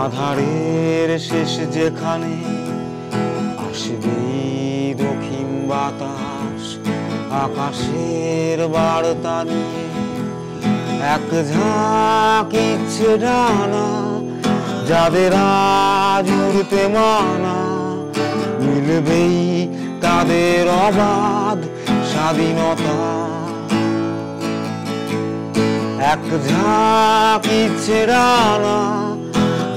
আধারের শেষ যেখানে আসবে দক্ষিণ বাতাস আকাশের বার্তা নিয়ে এক ঝাঁক ইচ্ছে ডানা যাদের আজ উড়তে মানা মিলবেই তাদের অবাধ স্বাধীনতা এক ঝাঁক ইচ্ছে ডানা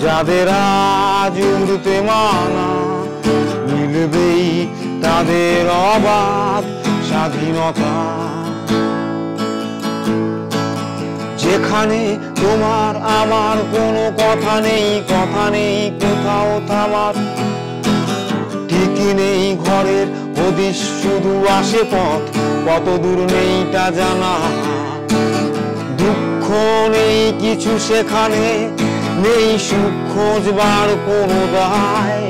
যাদের আজ উড়তে মানা মিলবেই তাদের অবাধ স্বাধীনতা যেখানে তোমার আমার কোনো কথা নেই কোথাও থামার ঠিকই নেই ঘরের হদিশ শুধু আসে পথ কত দূর নেই তা জানা দুঃখ নেই কিছু সেখানে নেই সুখ খোঁজবার কোনো দায়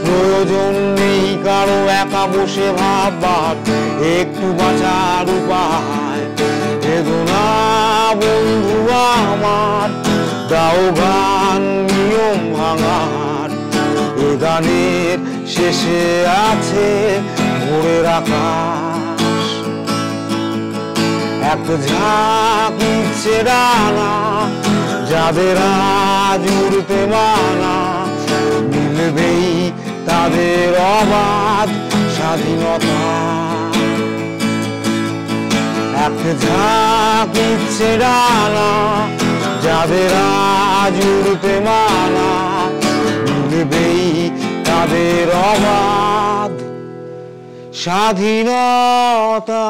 প্রয়োজন নেই কারো একা বসে ভাববার একটু বাঁচার উপায় বেদনা বন্ধু আমার দাও গান নিয়ম ভাঙার এ গানের শেষে আছে ভোরের আকাশ এক ঝাঁক ইচ্ছে ডানা যাদের আজ উড়তে মানা মিলবেই তাদের অবাধ স্বাধীনতা এক ঝাঁক ইচ্ছে ডানা যাদের আজ উড়তে মানা মিলবেই তাদের অবাধ স্বাধীনতা।